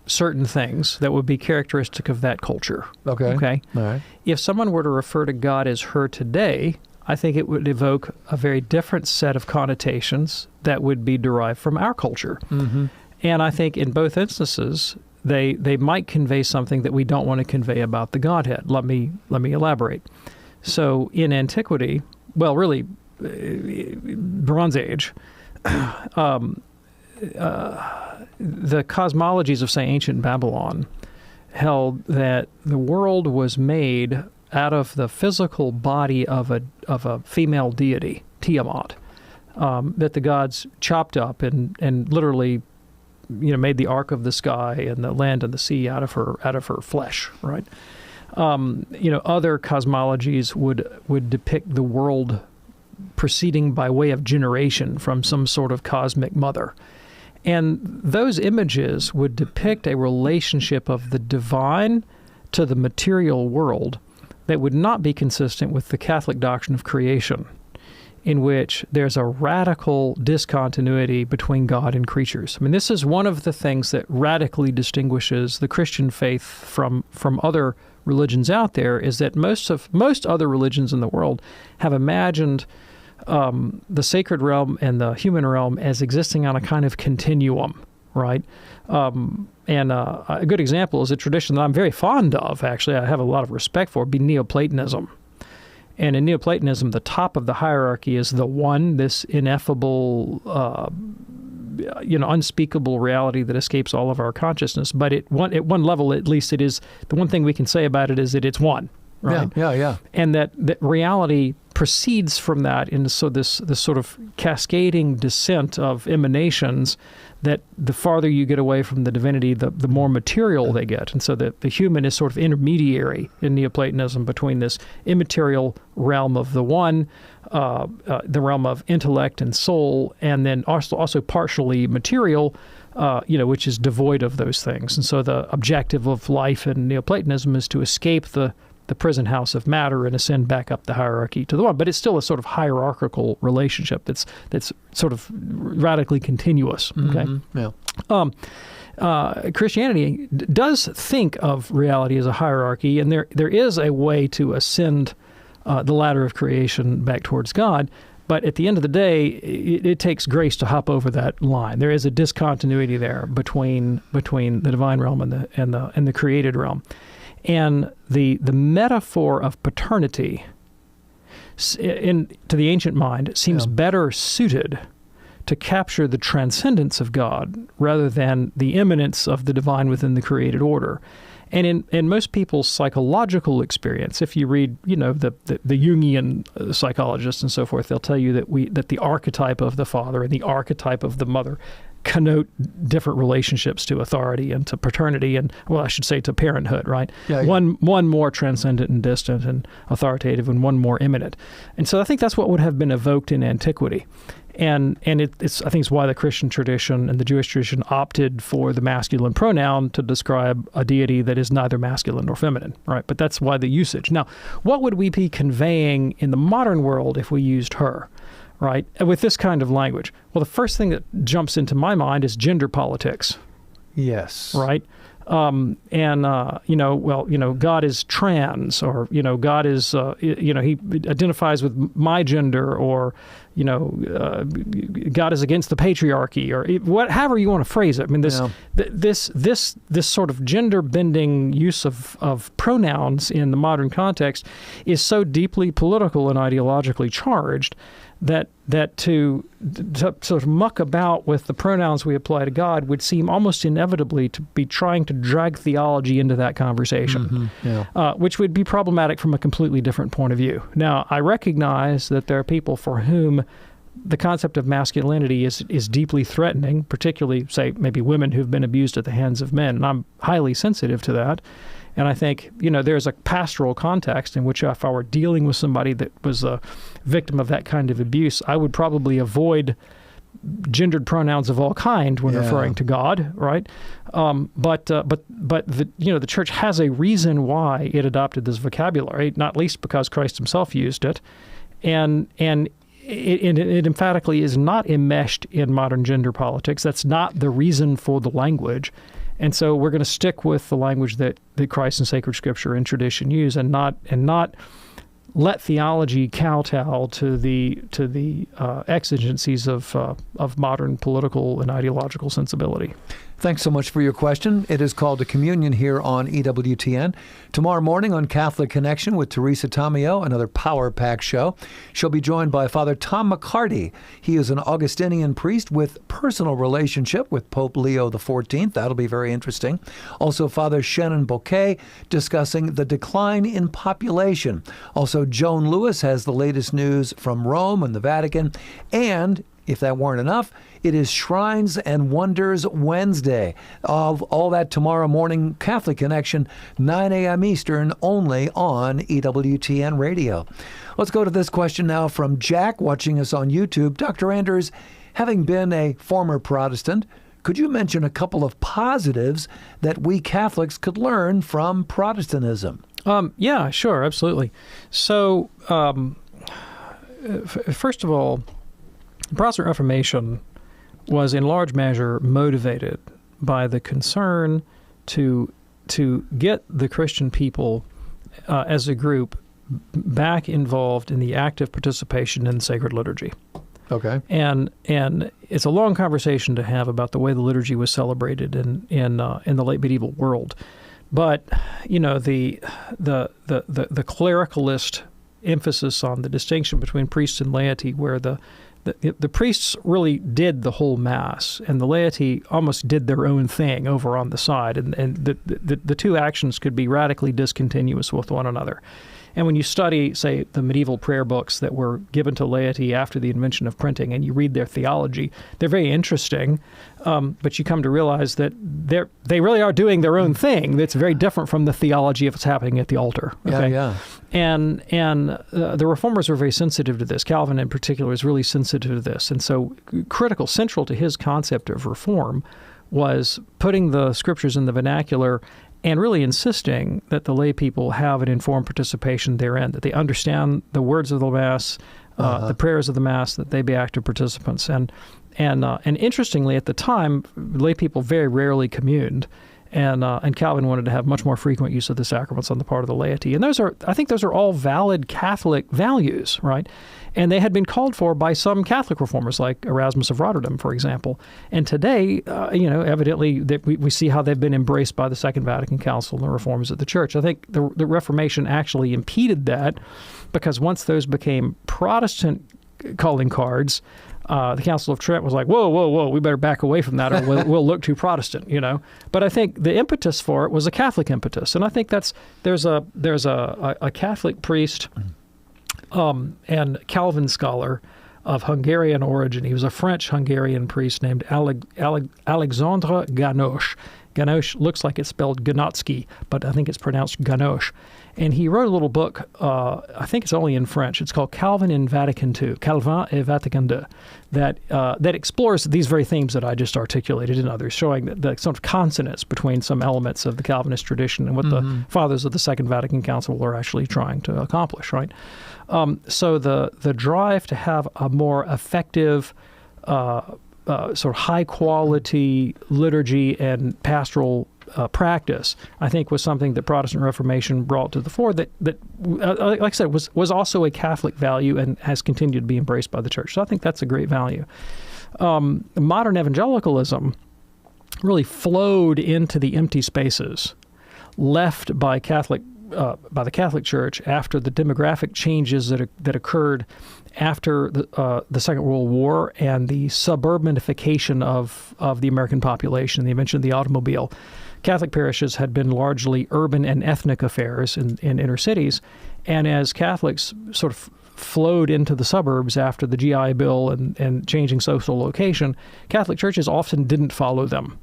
certain things that would be characteristic of that culture. Okay. All right. If someone were to refer to God as her today, I think it would evoke a very different set of connotations that would be derived from our culture. Mm-hmm. And I think in both instances, they might convey something that we don't want to convey about the Godhead. Let me elaborate. So in antiquity, well, really, Bronze Age, the cosmologies of, say, ancient Babylon held that the world was made out of the physical body of a female deity, Tiamat, that the gods chopped up and literally, made the ark of the sky and the land and the sea out of her flesh, right? Other cosmologies would depict the world proceeding by way of generation from some sort of cosmic mother. And those images would depict a relationship of the divine to the material world that would not be consistent with the Catholic doctrine of creation, in which there's a radical discontinuity between God and creatures. I mean, this is one of the things that radically distinguishes the Christian faith from other religions out there, is that most other religions in the world have imagined the sacred realm and the human realm as existing on a kind of continuum, right? And a good example is a tradition that I'm very fond of, actually, I have a lot of respect for, would be Neoplatonism. And in Neoplatonism, the top of the hierarchy is the one, this ineffable, unspeakable reality that escapes all of our consciousness. But at one level, at least, it is, the one thing we can say about it is that it's one. Right? Yeah. And that reality proceeds from that into this sort of cascading descent of emanations that the farther you get away from the divinity, the more material they get. And so the human is sort of intermediary in Neoplatonism between this immaterial realm of the one, the realm of intellect and soul, and then also partially material, which is devoid of those things. And so the objective of life in Neoplatonism is to escape the prison house of matter and ascend back up the hierarchy to the one. But it's still a sort of hierarchical relationship that's sort of radically continuous. Okay. Mm-hmm. Yeah. Christianity does think of reality as a hierarchy, and there is a way to ascend the ladder of creation back towards God. But at the end of the day, it takes grace to hop over that line. There is a discontinuity there between the divine realm and the created realm, and the metaphor of paternity, to the ancient mind, seems better suited to capture the transcendence of God rather than the immanence of the divine within the created order. And in most people's psychological experience, if you read, the Jungian psychologists and so forth, they'll tell you that the archetype of the father and the archetype of the mother connote different relationships to authority and to paternity and, well, I should say to parenthood, right? Yeah. One more transcendent and distant and authoritative, and one more immanent. And so I think that's what would have been evoked in antiquity. And it's I think it's why the Christian tradition and the Jewish tradition opted for the masculine pronoun to describe a deity that is neither masculine nor feminine, right? But that's why the usage. Now, what would we be conveying in the modern world if we used her, right, with this kind of language? Well, the first thing that jumps into my mind is gender politics. Yes. Right? God is trans, or, God is, he identifies with my gender, or, God is against the patriarchy, or however you want to phrase it. I mean, this sort of gender bending use of pronouns in the modern context is so deeply political and ideologically charged that to sort of muck about with the pronouns we apply to God would seem almost inevitably to be trying to drag theology into that conversation, which would be problematic from a completely different point of view. Now, I recognize that there are people for whom the concept of masculinity is deeply threatening, particularly, say, maybe women who've been abused at the hands of men, and I'm highly sensitive to that. And I think, there's a pastoral context in which if I were dealing with somebody that was a victim of that kind of abuse, I would probably avoid gendered pronouns of all kind when referring to God, right? But the church has a reason why it adopted this vocabulary, not least because Christ himself used it, and it emphatically is not enmeshed in modern gender politics. That's not the reason for the language. And so we're going to stick with the language that Christ and sacred Scripture and tradition use, and not let theology kowtow to the exigencies of modern political and ideological sensibility. Thanks so much for your question. It is called to Communion here on EWTN. Tomorrow morning on Catholic Connection with Teresa Tomeo, another power-packed show. She'll be joined by Father Tom McCarty. He is an Augustinian priest with personal relationship with Pope Leo XIV. That'll be very interesting. Also, Father Shannon Bouquet discussing the decline in population. Also, Joan Lewis has the latest news from Rome and the Vatican. And if that weren't enough, it is Shrines and Wonders Wednesday. All that tomorrow morning, Catholic Connection, 9 a.m. Eastern, only on EWTN Radio. Let's go to this question now from Jack, watching us on YouTube. Dr. Anders, having been a former Protestant, could you mention a couple of positives that we Catholics could learn from Protestantism? Yeah, sure, absolutely. So, first of all, the Protestant Reformation was in large measure motivated by the concern to get the Christian people as a group back involved in the active participation in sacred liturgy. Okay. And it's a long conversation to have about the way the liturgy was celebrated in the late medieval world. But the clericalist emphasis on the distinction between priests and laity, where the priests really did the whole Mass, and the laity almost did their own thing over on the side, and the two actions could be radically discontinuous with one another. And when you study, say, the medieval prayer books that were given to laity after the invention of printing, and you read their theology, they're very interesting, but you come to realize that they really are doing their own thing that's very different from the theology of what's happening at the altar. Okay? Yeah. And the Reformers were very sensitive to this. Calvin, in particular, is really sensitive to this. And so central to his concept of reform was putting the Scriptures in the vernacular and really insisting that the lay people have an informed participation therein, that they understand the words of the Mass, the prayers of the Mass, that they be active participants. And interestingly, at the time, lay people very rarely communed. And Calvin wanted to have much more frequent use of the sacraments on the part of the laity. And I think those are all valid Catholic values, right? And they had been called for by some Catholic reformers, like Erasmus of Rotterdam, for example. And today, evidently, we see how they've been embraced by the Second Vatican Council and the reforms of the Church. I think the Reformation actually impeded that, because once those became Protestant calling cards, the Council of Trent was like, whoa, we better back away from that, or we'll look too Protestant, But I think the impetus for it was a Catholic impetus, and I think there's a Catholic priest and Calvin scholar of Hungarian origin. He was a French-Hungarian priest named Alexandre Ganoche. Ganoche looks like it's spelled Ganotsky, but I think it's pronounced Ganoche. And he wrote a little book, I think it's only in French. It's called Calvin in Vatican II, Calvin et Vatican II, that explores these very themes that I just articulated and others, showing the sort of consonance between some elements of the Calvinist tradition and what the fathers of the Second Vatican Council were actually trying to accomplish, right? So the drive to have a more effective sort of high-quality liturgy and pastoral practice, I think, was something that Protestant Reformation brought to the fore that like I said, was also a Catholic value and has continued to be embraced by the Church. So I think that's a great value. Modern evangelicalism really flowed into the empty spaces left by the Catholic Church after the demographic changes that occurred after the Second World War and the suburbanification of the American population, the invention of the automobile. Catholic parishes had been largely urban and ethnic affairs in inner cities, and as Catholics sort of flowed into the suburbs after the GI Bill and changing social location, Catholic churches often didn't follow them.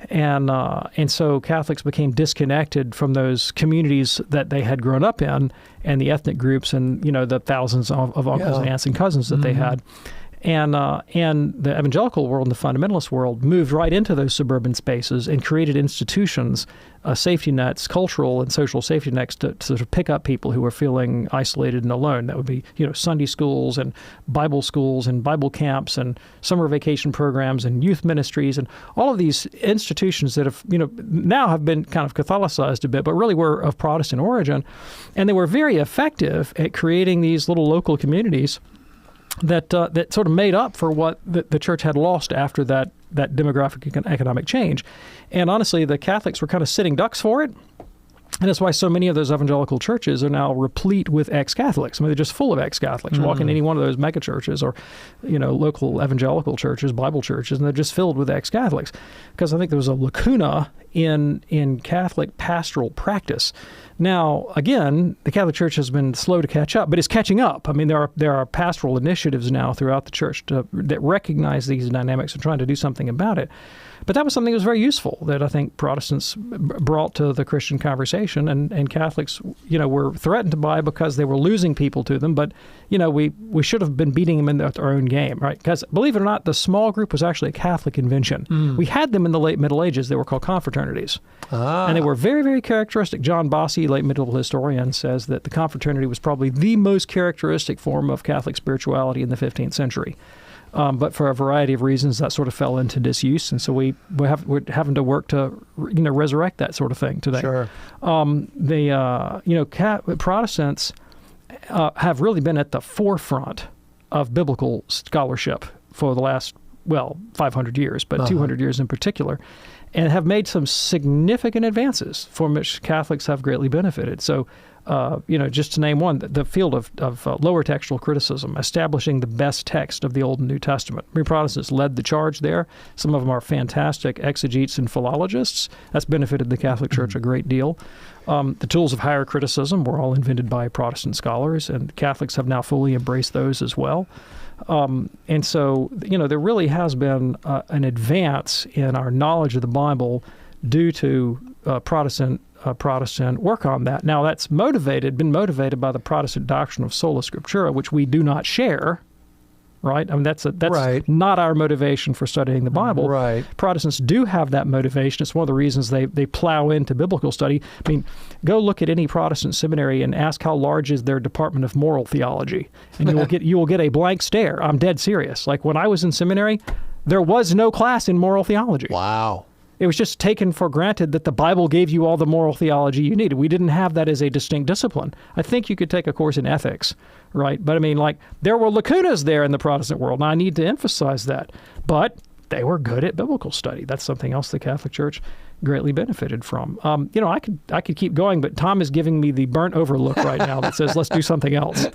And so Catholics became disconnected from those communities that they had grown up in and the ethnic groups and, the thousands of uncles and aunts and cousins that they had. And the evangelical world and the fundamentalist world moved right into those suburban spaces and created institutions, safety nets, cultural and social safety nets to sort of pick up people who were feeling isolated and alone. That would be, Sunday schools and Bible camps and summer vacation programs and youth ministries and all of these institutions that have, now have been kind of Catholicized a bit, but really were of Protestant origin. And they were very effective at creating these little local communities that sort of made up for what the Church had lost after that demographic and economic change. And honestly, the Catholics were kind of sitting ducks for it. And that's why so many of those evangelical churches are now replete with ex-Catholics. I mean, they're just full of ex-Catholics. Walk in any one of those mega churches or, local evangelical churches, Bible churches, and they're just filled with ex-Catholics. Because I think there was a lacuna in Catholic pastoral practice. Now, again, the Catholic Church has been slow to catch up, but it's catching up. I mean, there are pastoral initiatives now throughout the Church that recognize these dynamics and trying to do something about it. But that was something that was very useful that I think Protestants brought to the Christian conversation, and Catholics, were threatened by because they were losing people to them. But, we should have been beating them in their own game, right? Because believe it or not, the small group was actually a Catholic invention. We had them in the late Middle Ages. They were called confraternities. And they were very, very characteristic. John Bossy, late medieval historian, says that the confraternity was probably the most characteristic form of Catholic spirituality in the 15th century. But for a variety of reasons, that sort of fell into disuse, and so we're having to work to resurrect that sort of thing today. Sure. Protestants have really been at the forefront of biblical scholarship for the last 500 years, but 200 years in particular, and have made some significant advances from which Catholics have greatly benefited. So. Just to name one, the field of lower textual criticism, establishing the best text of the Old and New Testament. We Protestants led the charge there. Some of them are fantastic exegetes and philologists. That's benefited the Catholic Church a great deal. The tools of higher criticism were all invented by Protestant scholars, and Catholics have now fully embraced those as well. And so, there really has been an advance in our knowledge of the Bible due to Protestant work on that. Now, that's been motivated by the Protestant doctrine of sola scriptura, which we do not share, right? I mean, that's right. Not our motivation for studying the Bible. Right. Protestants do have that motivation. It's one of the reasons they plow into biblical study. I mean, go look at any Protestant seminary and ask how large is their department of moral theology, and you will get a blank stare. I'm dead serious. Like when I was in seminary, there was no class in moral theology. Wow. It was just taken for granted that the Bible gave you all the moral theology you needed. We didn't have that as a distinct discipline. I think you could take a course in ethics, right? But I mean, like, there were lacunas there in the Protestant world, and I need to emphasize that. But they were good at biblical study. That's something else the Catholic Church greatly benefited from. I could keep going, but Tom is giving me the burnt over look right now that says, let's do something else.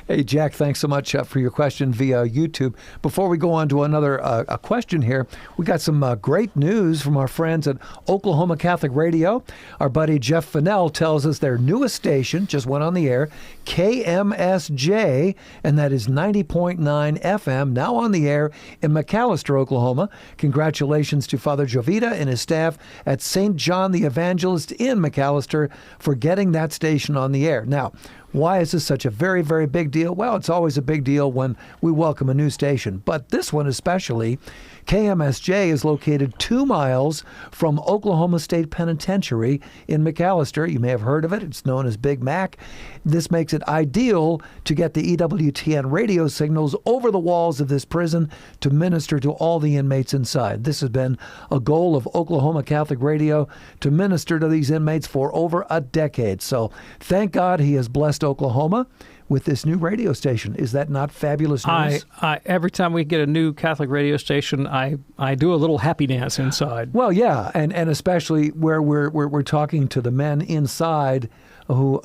Hey, Jack, thanks so much for your question via YouTube. Before we go on to another a question here, we got some great news from our friends at Oklahoma Catholic Radio. Our buddy Jeff Fennell tells us their newest station just went on the air, KMSJ, and that is 90.9 FM, now on the air in McAllister, Oklahoma. Congratulations to Father Jovita and his staff at St. John the Evangelist in McAllister for getting that station on the air. Now, why is this such a very, very big deal? Well, it's always a big deal when we welcome a new station, but this one especially. KMSJ is located 2 miles from Oklahoma State Penitentiary in McAllister. You may have heard of it. It's known as Big Mac. This makes it ideal to get the EWTN radio signals over the walls of this prison to minister to all the inmates inside. This has been a goal of Oklahoma Catholic Radio to minister to these inmates for over a decade. So thank God he has blessed Oklahoma with this new radio station. Is that not fabulous news? Every time we get a new Catholic radio station, I do a little happy dance inside. Well, yeah, and especially where we're talking to the men inside who,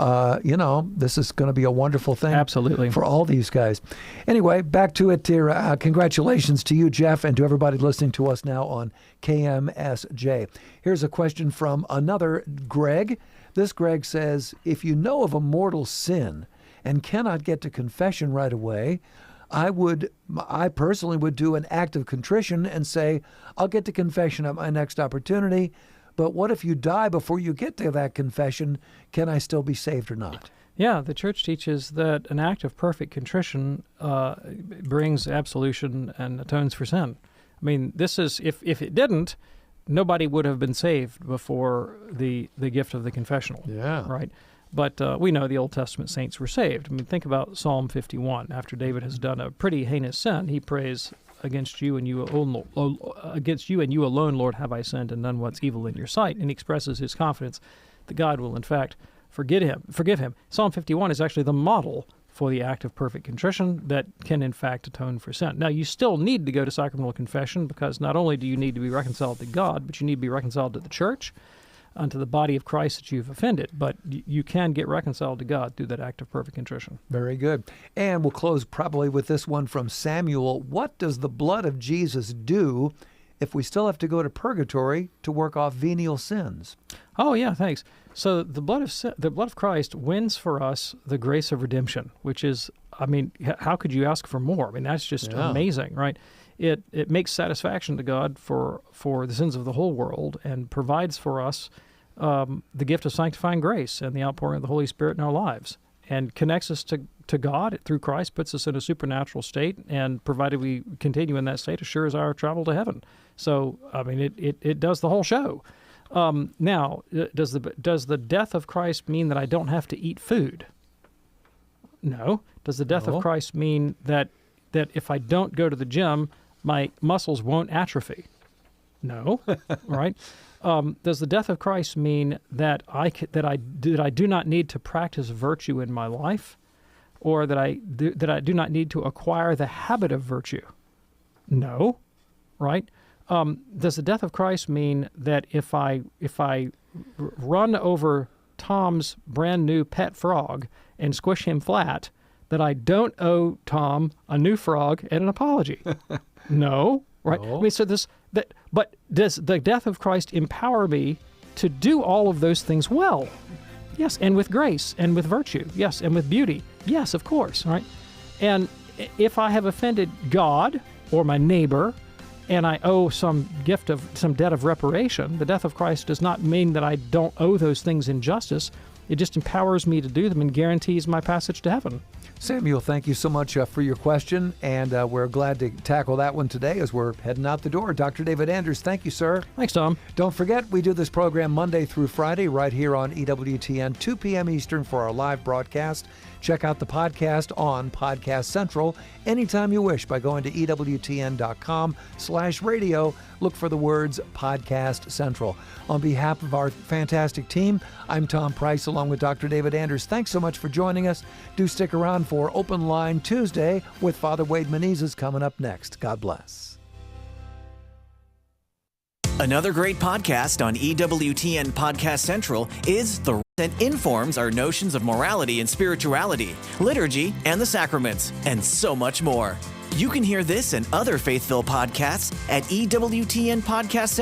this is going to be a wonderful thing. Absolutely. For all these guys. Anyway, back to it here. Congratulations to you, Jeff, and to everybody listening to us now on KMSJ. Here's a question from another Greg. This Greg says, if you know of a mortal sin and cannot get to confession right away, I personally would do an act of contrition and say, I'll get to confession at my next opportunity. But what if you die before you get to that confession? Can I still be saved or not? Yeah, the Church teaches that an act of perfect contrition brings absolution and atones for sin. I mean, this is, if it didn't, nobody would have been saved before the gift of the confessional. Yeah. Right? But we know the Old Testament saints were saved. I mean, think about Psalm 51. After David has done a pretty heinous sin, he prays, against you and you alone, Lord, have I sinned and done what's evil in your sight. And he expresses his confidence that God will, in fact, forgive him. Psalm 51 is actually the model for the act of perfect contrition that can, in fact, atone for sin. Now, you still need to go to sacramental confession because not only do you need to be reconciled to God, but you need to be reconciled to the Church, unto the body of Christ that you've offended. But you can get reconciled to God through that act of perfect contrition. Very good. And we'll close probably with this one from Samuel. What does the blood of Jesus do if we still have to go to purgatory to work off venial sins? Oh, yeah, thanks. So the blood of Christ wins for us the grace of redemption, which is, I mean, how could you ask for more? I mean, that's just amazing, right? It makes satisfaction to God for the sins of the whole world and provides for us the gift of sanctifying grace and the outpouring of the Holy Spirit in our lives, and connects us to God through Christ, puts us in a supernatural state, and provided we continue in that state, assures our travel to heaven. So, I mean, it does the whole show. Now, does the death of Christ mean that I don't have to eat food? No. Does the death of Christ mean that if I don't go to the gym, my muscles won't atrophy? No. Right? Does the death of Christ mean that I do not need to practice virtue in my life, or that I do not need to acquire the habit of virtue? No. Right? Does the death of Christ mean that if I run over Tom's brand new pet frog and squish him flat, that I don't owe Tom a new frog and an apology? No, right? No. I mean, but does the death of Christ empower me to do all of those things well? Yes, and with grace and with virtue. Yes, and with beauty. Yes, of course, right? And if I have offended God or my neighbor, and I owe some debt of reparation, the death of Christ does not mean that I don't owe those things in justice. It just empowers me to do them and guarantees my passage to heaven. Samuel, thank you so much for your question, and we're glad to tackle that one today as we're heading out the door. Dr. David Anders, thank you, sir. Thanks, Tom. Don't forget, we do this program Monday through Friday right here on EWTN, 2 p.m. Eastern for our live broadcast. Check out the podcast on Podcast Central anytime you wish by going to EWTN.com/radio. Look for the words Podcast Central. On behalf of our fantastic team, I'm Tom Price along with Dr. David Anders. Thanks so much for joining us. Do stick around for Open Line Tuesday with Father Wade Menezes coming up next. God bless. Another great podcast on EWTN Podcast Central is The that informs our notions of morality and spirituality, liturgy and the sacraments, and so much more. You can hear this and other faith-filled podcasts at EWTN Podcast Central.